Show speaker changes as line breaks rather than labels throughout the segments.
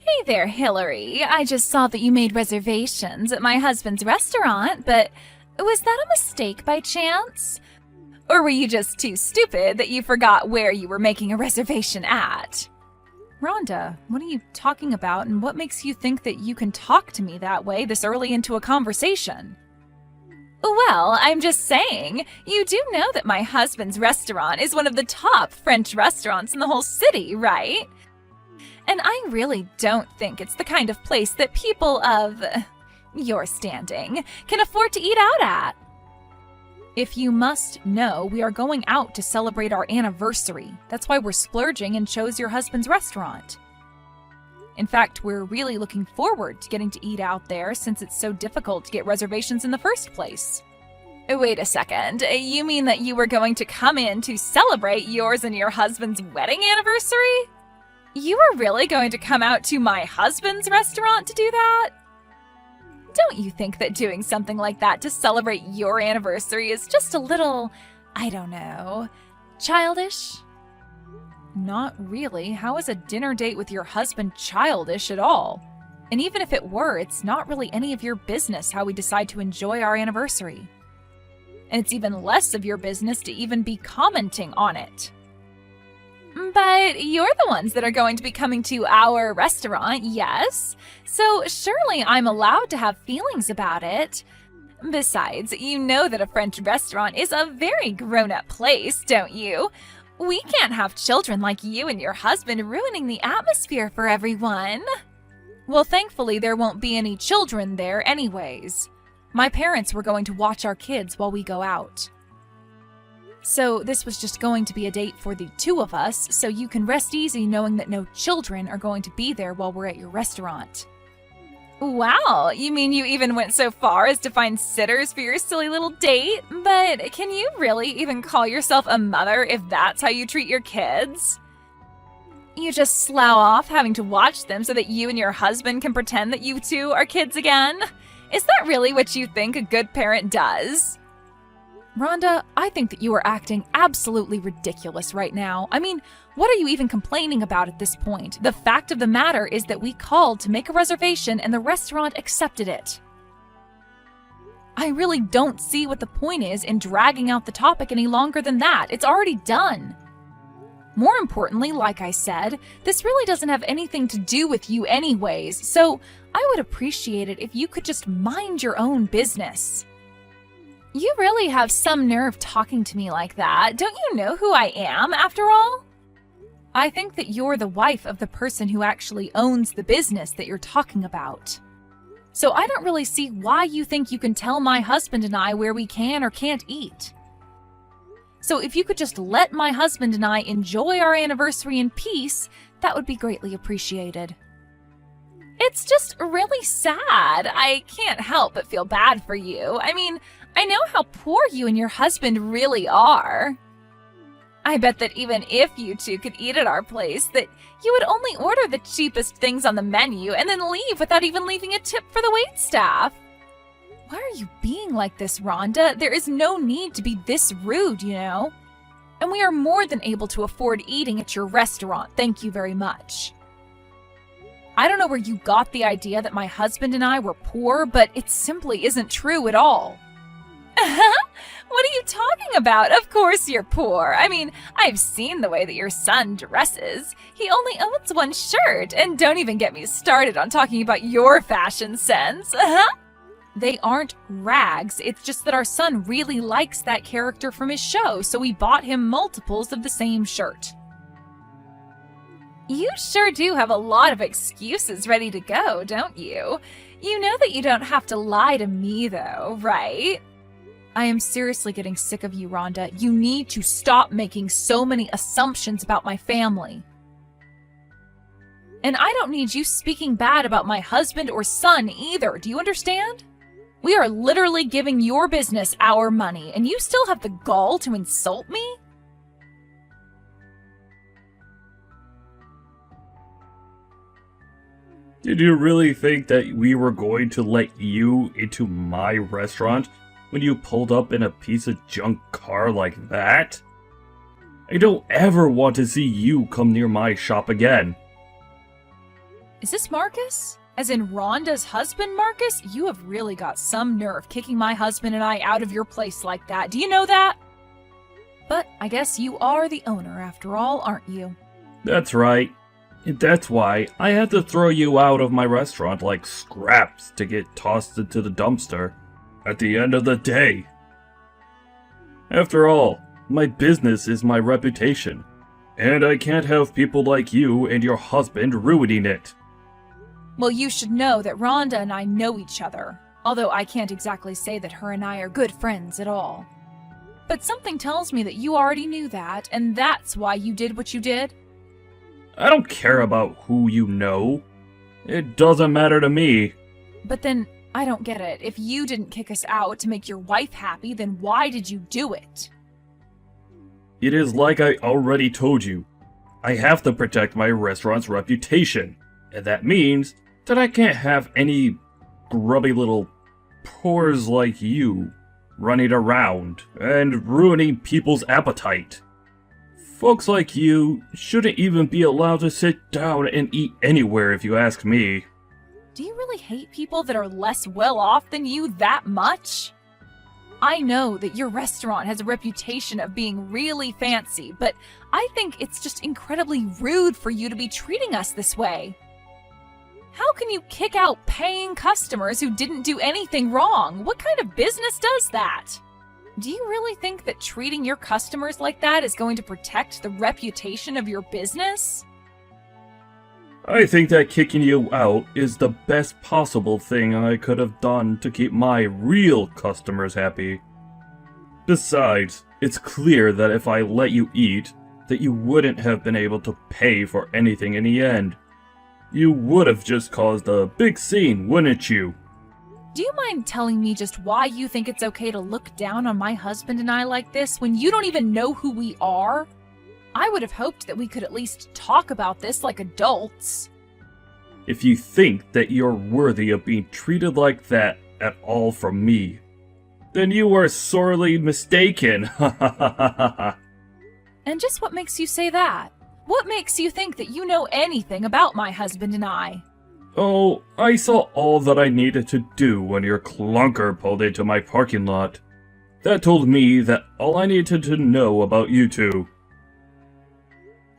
Hey there, Hillary. I just saw that you made reservations at my husband's restaurant, but was that a mistake by chance? Or were you just too stupid that you forgot where you were making a reservation at? Rhonda, what are you talking about, and what makes you think that you can talk to me that way this early into a conversation? Well, I'm just saying, you do know that my husband's restaurant is one of the top French restaurants in the whole city, right? And I really don't think it's the kind of place that people of your standing can afford to eat out at. If you must know, we are going out to celebrate our anniversary. That's why we're splurging and chose your husband's restaurant. In fact, we're really looking forward to getting to eat out there since it's so difficult to get reservations in the first place. Wait a second, you mean that you were going to come in to celebrate yours and your husband's wedding anniversary? You were really going to come out to my husband's restaurant to do that? Don't you think that doing something like that to celebrate your anniversary is just a little, I don't know, childish? Not really. How is a dinner date with your husband childish at all? And even if it were, it's not really any of your business how we decide to enjoy our anniversary. And it's even less of your business to even be commenting on it. But you're the ones that are going to be coming to our restaurant, yes? So surely I'm allowed to have feelings about it. Besides, you know that a French restaurant is a very grown-up place, don't you? We can't have children like you and your husband ruining the atmosphere for everyone. Well, thankfully there won't be any children there anyways. My parents were going to watch our kids while we go out. So this was just going to be a date for the two of us, so you can rest easy knowing that no children are going to be there while we're at your restaurant. Wow, you mean you even went so far as to find sitters for your silly little date? But can you really even call yourself a mother if that's how you treat your kids? You just slough off having to watch them so that you and your husband can pretend that you two are kids again? Is that really what you think a good parent does? Rhonda, I think that you are acting absolutely ridiculous right now. I mean, what are you even complaining about at this point? The fact of the matter is that we called to make a reservation and the restaurant accepted it. I really don't see what the point is in dragging out the topic any longer than that. It's already done. More importantly, like I said, this really doesn't have anything to do with you anyways, so I would appreciate it if you could just mind your own business. You really have some nerve talking to me like that. Don't you know who I am, after all? I think that you're the wife of the person who actually owns the business that you're talking about. So I don't really see why you think you can tell my husband and I where we can or can't eat. So if you could just let my husband and I enjoy our anniversary in peace, that would be greatly appreciated. It's just really sad. I can't help but feel bad for you. I mean, I know how poor you and your husband really are. I bet that even if you two could eat at our place, that you would only order the cheapest things on the menu and then leave without even leaving a tip for the waitstaff. Why are you being like this, Rhonda? There is no need to be this rude, you know. And we are more than able to afford eating at your restaurant, thank you very much. I don't know where you got the idea that my husband and I were poor, but it simply isn't true at all. What are you talking about? Of course you're poor. I mean, I've seen the way that your son dresses. He only owns one shirt, and don't even get me started on talking about your fashion sense. They aren't rags, it's just that our son really likes that character from his show, so we bought him multiples of the same shirt. You sure do have a lot of excuses ready to go, don't you? You know that you don't have to lie to me, though, right? I am seriously getting sick of you, Rhonda. You need to stop making so many assumptions about my family. And I don't need you speaking bad about my husband or son either, do you understand? We are literally giving your business our money, and you still have the gall to insult me?
Did you really think that we were going to let you into my restaurant when you pulled up in a piece of junk car like that? I don't ever want to see you come near my shop again.
Is this Marcus? As in Rhonda's husband, Marcus? You have really got some nerve kicking my husband and I out of your place like that. Do you know that? But I guess you are the owner after all, aren't you?
That's right. That's why I had to throw you out of my restaurant like scraps to get tossed into the dumpster at the end of the day. After all, my business is my reputation, and I can't have people like you and your husband ruining it.
Well, you should know that Rhonda and I know each other, although I can't exactly say that her and I are good friends at all. But something tells me that you already knew that, and that's why you did what you did.
I don't care about who you know. It doesn't matter to me.
But then, I don't get it. If you didn't kick us out to make your wife happy, then why did you do it?
It is like I already told you. I have to protect my restaurant's reputation, and that means that I can't have any grubby little pores like you running around and ruining people's appetite. Folks like you shouldn't even be allowed to sit down and eat anywhere if you ask me.
Do you really hate people that are less well off than you that much? I know that your restaurant has a reputation of being really fancy, but I think it's just incredibly rude for you to be treating us this way. How can you kick out paying customers who didn't do anything wrong? What kind of business does that? Do you really think that treating your customers like that is going to protect the reputation of your business?
I think that kicking you out is the best possible thing I could have done to keep my real customers happy. Besides, it's clear that if I let you eat, that you wouldn't have been able to pay for anything in the end. You would have just caused a big scene, wouldn't you?
Do you mind telling me just why you think it's okay to look down on my husband and I like this when you don't even know who we are? I would have hoped that we could at least talk about this like adults.
If you think that you're worthy of being treated like that at all from me, then you are sorely mistaken.
And just what makes you say that? What makes you think that you know anything about my husband and I?
Oh, I saw all that I needed to do when your clunker pulled into my parking lot. That told me that all I needed to know about you two.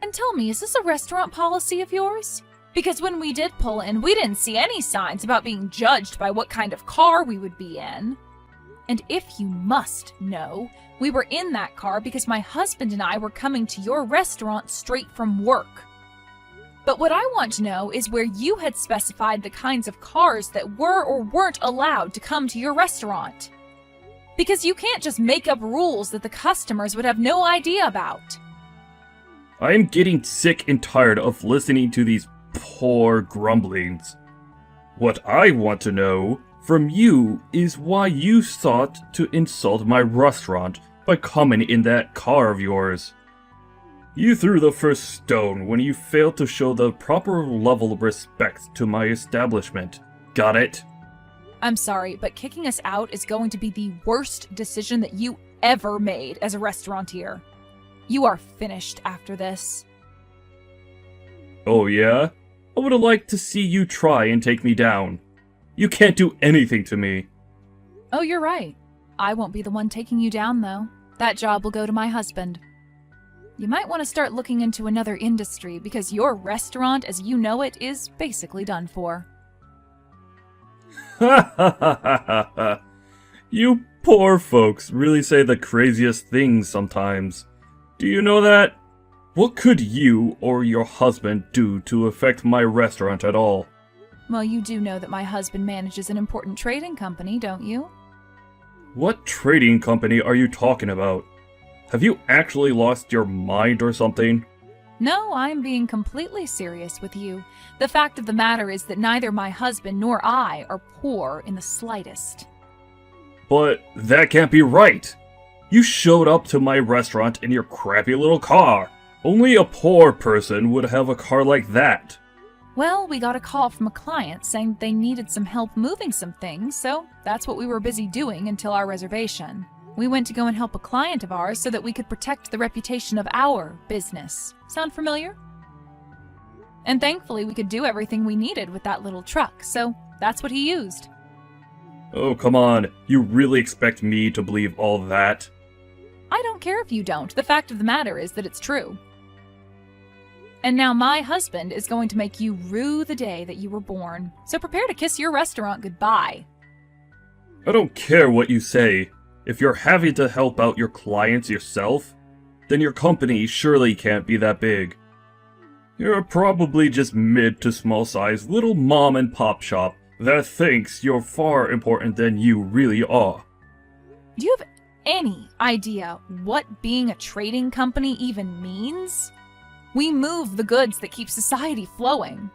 And tell me, is this a restaurant policy of yours? Because when we did pull in, we didn't see any signs about being judged by what kind of car we would be in. And if you must know, we were in that car because my husband and I were coming to your restaurant straight from work. But what I want to know is where you had specified the kinds of cars that were or weren't allowed to come to your restaurant. Because you can't just make up rules that the customers would have no idea about.
I am getting sick and tired of listening to these poor grumblings. What I want to know from you is why you sought to insult my restaurant by coming in that car of yours. You threw the first stone when you failed to show the proper level of respect to my establishment. Got it?
I'm sorry, but kicking us out is going to be the worst decision that you ever made as a restaurateur. You are finished after this.
Oh yeah? I would have liked to see you try and take me down. You can't do anything to me.
Oh, you're right. I won't be the one taking you down, though. That job will go to my husband. You might want to start looking into another industry because your restaurant, as you know it, is basically done for.
Ha ha ha ha ha. You poor folks really say the craziest things sometimes. Do you know that? What could you or your husband do to affect my restaurant at all?
Well, you do know that my husband manages an important trading company, don't you?
What trading company are you talking about? Have you actually lost your mind or something?
No, I'm being completely serious with you. The fact of the matter is that neither my husband nor I are poor in the slightest.
But that can't be right. You showed up to my restaurant in your crappy little car. Only a poor person would have a car like that.
Well, we got a call from a client saying they needed some help moving some things, so that's what we were busy doing until our reservation. We went to go and help a client of ours so that we could protect the reputation of our business. Sound familiar? And thankfully, we could do everything we needed with that little truck, so that's what he used.
Oh, come on. You really expect me to believe all that?
I don't care if you don't. The fact of the matter is that it's true. And now my husband is going to make you rue the day that you were born. So prepare to kiss your restaurant goodbye.
I don't care what you say. If you're having to help out your clients yourself, then your company surely can't be that big. You're probably just mid to small size little mom and pop shop that thinks you're far important than you really are.
Do you have any idea what being a trading company even means? We move the goods that keep society flowing.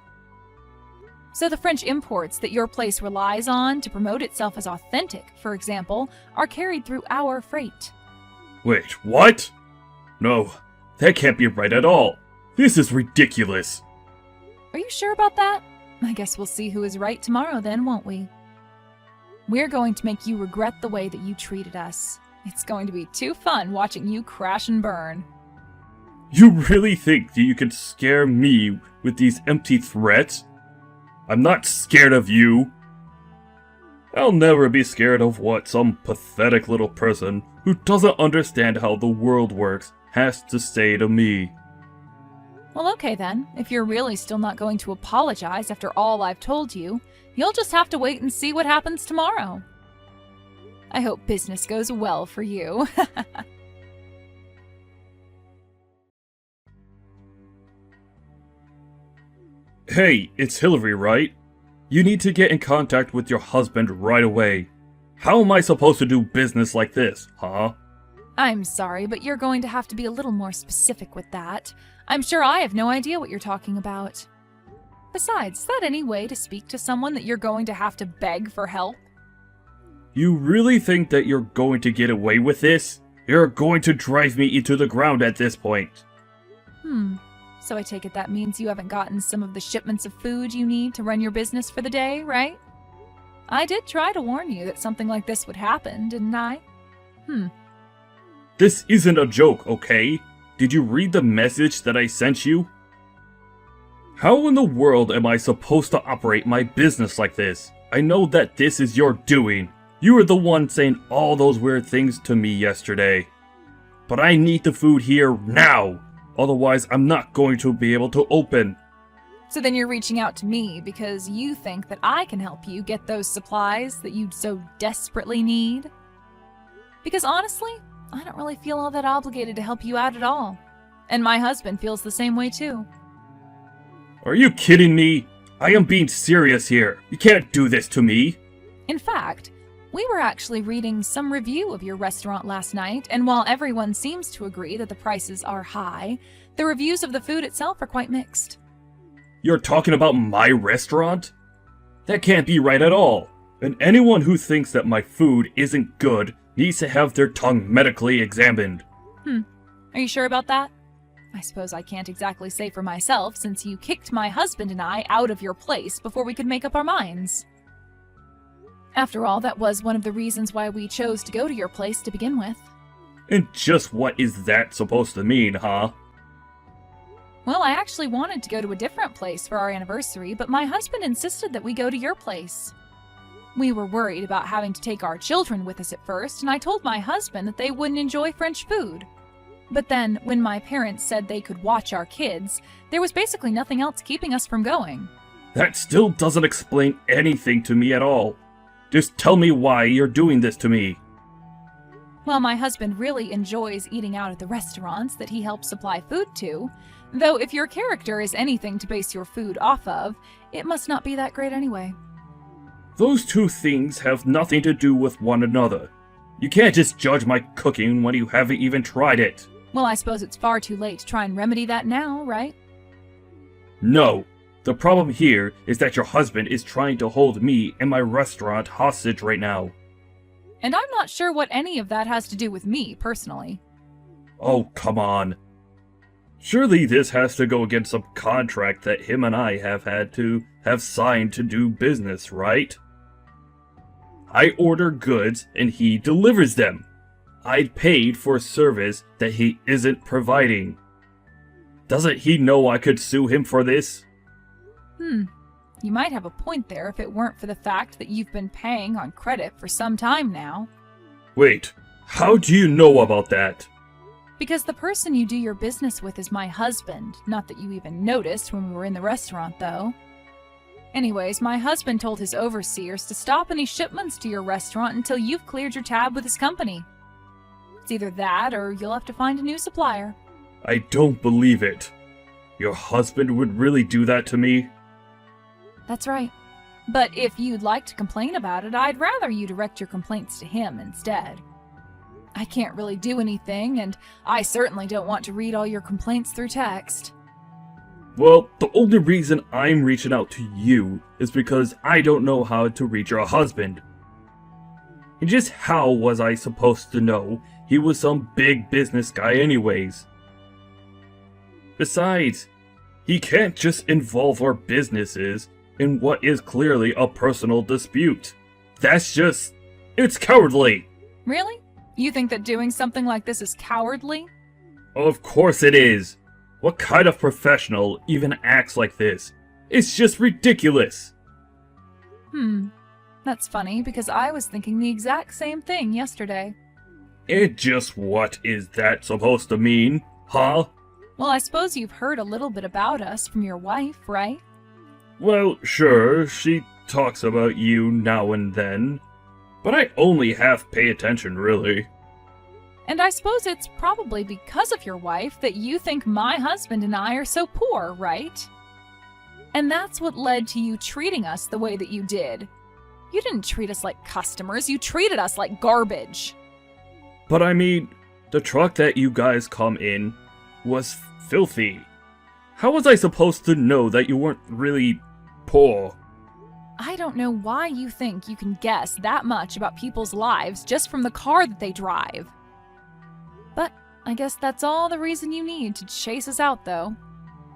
So the French imports that your place relies on to promote itself as authentic, for example, are carried through our freight.
Wait, what? No, that can't be right at all. This is ridiculous.
Are you sure about that? I guess we'll see who is right tomorrow then, won't we? We're going to make you regret the way that you treated us. It's going to be too fun watching you crash and burn.
You really think that you can scare me with these empty threats? I'm not scared of you. I'll never be scared of what some pathetic little person who doesn't understand how the world works has to say to me.
Well, okay then. If you're really still not going to apologize after all I've told you, you'll just have to wait and see what happens tomorrow. I hope business goes well for you.
Hey, it's Hillary, right? You need to get in contact with your husband right away. How am I supposed to do business like this, huh?
I'm sorry, but you're going to have to be a little more specific with that. I'm sure I have no idea what you're talking about. Besides, is that any way to speak to someone that you're going to have to beg for help?
You really think that you're going to get away with this? You're going to drive me into the ground at this point.
So I take it that means you haven't gotten some of the shipments of food you need to run your business for the day, right? I did try to warn you that something like this would happen, didn't I?
This isn't a joke, okay? Did you read the message that I sent you? How in the world am I supposed to operate my business like this? I know that this is your doing. You were the one saying all those weird things to me yesterday. But I need the food here now. Otherwise, I'm not going to be able to open.
So then you're reaching out to me because you think that I can help you get those supplies that you so desperately need? Because honestly, I don't really feel all that obligated to help you out at all. And my husband feels the same way too.
Are you kidding me? I am being serious here. You can't do this to me.
In fact, we were actually reading some review of your restaurant last night, and while everyone seems to agree that the prices are high, the reviews of the food itself are quite mixed.
You're talking about my restaurant? That can't be right at all. And anyone who thinks that my food isn't good needs to have their tongue medically examined.
Are you sure about that? I suppose I can't exactly say for myself, since you kicked my husband and I out of your place before we could make up our minds. After all, that was one of the reasons why we chose to go to your place to begin with.
And just what is that supposed to mean, huh?
Well, I actually wanted to go to a different place for our anniversary, but my husband insisted that we go to your place. We were worried about having to take our children with us at first, and I told my husband that they wouldn't enjoy French food. But then, when my parents said they could watch our kids, there was basically nothing else keeping us from going.
That still doesn't explain anything to me at all. Just tell me why you're doing this to me.
Well, my husband really enjoys eating out at the restaurants that he helps supply food to, though if your character is anything to base your food off of, it must not be that great anyway.
Those two things have nothing to do with one another. You can't just judge my cooking when you haven't even tried it.
Well, I suppose it's far too late to try and remedy that now, right?
No. The problem here is that your husband is trying to hold me and my restaurant hostage right now.
And I'm not sure what any of that has to do with me, personally.
Oh, come on. Surely this has to go against some contract that him and I have had to have signed to do business, right? I order goods and he delivers them. I paid for a service that he isn't providing. Doesn't he know I could sue him for this?
You might have a point there if it weren't for the fact that you've been paying on credit for some time now.
Wait, how do you know about that?
Because the person you do your business with is my husband. Not that you even noticed when we were in the restaurant, though. Anyways, my husband told his overseers to stop any shipments to your restaurant until you've cleared your tab with his company. It's either that or you'll have to find a new supplier.
I don't believe it. Your husband would really do that to me?
That's right. But if you'd like to complain about it, I'd rather you direct your complaints to him instead. I can't really do anything, and I certainly don't want to read all your complaints through text.
Well, the only reason I'm reaching out to you is because I don't know how to reach your husband. And just how was I supposed to know he was some big business guy anyways? Besides, he can't just involve our businesses in what is clearly a personal dispute. It's cowardly!
Really? You think that doing something like this is cowardly?
Of course it is! What kind of professional even acts like this? It's just ridiculous!
That's funny, because I was thinking the exact same thing yesterday.
And just what is that supposed to mean, huh?
Well, I suppose you've heard a little bit about us from your wife, right?
Well, sure, she talks about you now and then, but I only half pay attention, really.
And I suppose it's probably because of your wife that you think my husband and I are so poor, right? And that's what led to you treating us the way that you did. You didn't treat us like customers, you treated us like garbage.
But I mean, the truck that you guys come in was filthy. How was I supposed to know that you weren't really poor?
I don't know why you think you can guess that much about people's lives just from the car that they drive. But I guess that's all the reason you need to chase us out, though.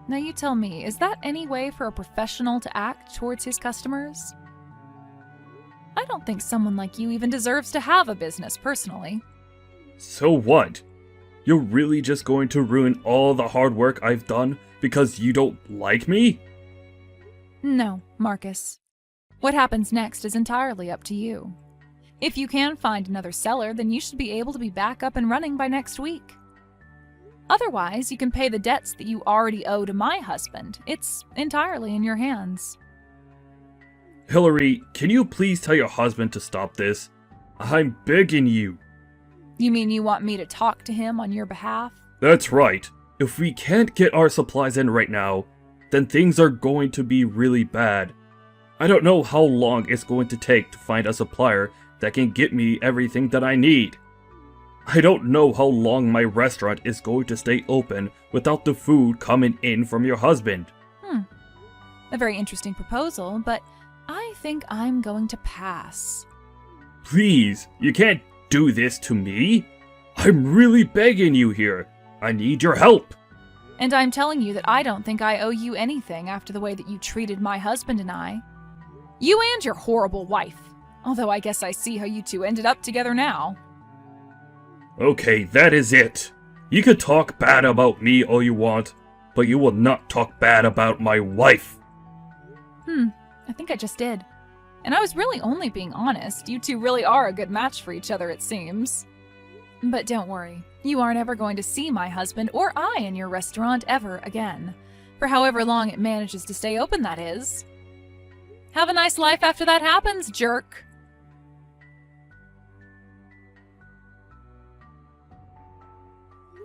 Now you tell me, is that any way for a professional to act towards his customers? I don't think someone like you even deserves to have a business, personally.
So what? You're really just going to ruin all the hard work I've done because you don't like me?
No, Marcus. What happens next is entirely up to you. If you can find another seller, then you should be able to be back up and running by next week. Otherwise, you can pay the debts that you already owe to my husband. It's entirely in your hands.
Hillary, can you please tell your husband to stop this? I'm begging you.
You mean you want me to talk to him on your behalf?
That's right. If we can't get our supplies in right now, then things are going to be really bad. I don't know how long it's going to take to find a supplier that can get me everything that I need. I don't know how long my restaurant is going to stay open without the food coming in from your husband.
A very interesting proposal, but I think I'm going to pass.
Please, you can't do this to me. I'm really begging you here. I need your help.
And I'm telling you that I don't think I owe you anything after the way that you treated my husband and I. You and your horrible wife. Although I guess I see how you two ended up together now.
Okay, that is it. You can talk bad about me all you want, but you will not talk bad about my wife.
I think I just did. And I was really only being honest. You two really are a good match for each other, it seems. But don't worry. You aren't ever going to see my husband or I in your restaurant ever again. For however long it manages to stay open, that is. Have a nice life after that happens, jerk.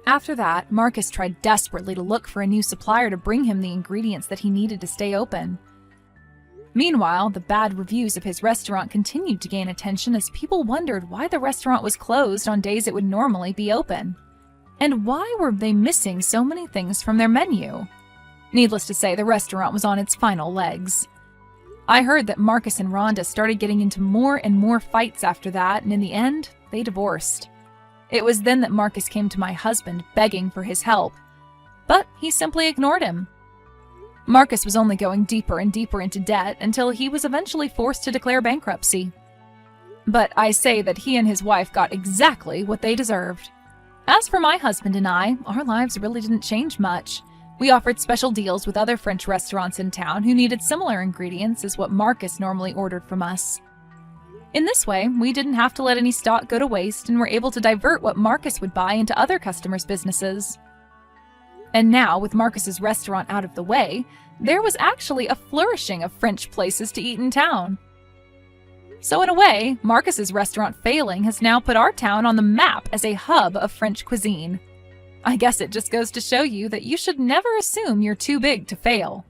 After that, Marcus tried desperately to look for a new supplier to bring him the ingredients that he needed to stay open. Meanwhile, the bad reviews of his restaurant continued to gain attention as people wondered why the restaurant was closed on days it would normally be open. And why were they missing so many things from their menu? Needless to say, the restaurant was on its final legs. I heard that Marcus and Rhonda started getting into more and more fights after that, and in the end, they divorced. It was then that Marcus came to my husband begging for his help, but he simply ignored him. Marcus was only going deeper and deeper into debt until he was eventually forced to declare bankruptcy. But I say that he and his wife got exactly what they deserved. As for my husband and I, our lives really didn't change much. We offered special deals with other French restaurants in town who needed similar ingredients as what Marcus normally ordered from us. In this way, we didn't have to let any stock go to waste and were able to divert what Marcus would buy into other customers' businesses. And now, with Marcus's restaurant out of the way, there was actually a flourishing of French places to eat in town. So in a way, Marcus's restaurant failing has now put our town on the map as a hub of French cuisine. I guess it just goes to show you that you should never assume you're too big to fail.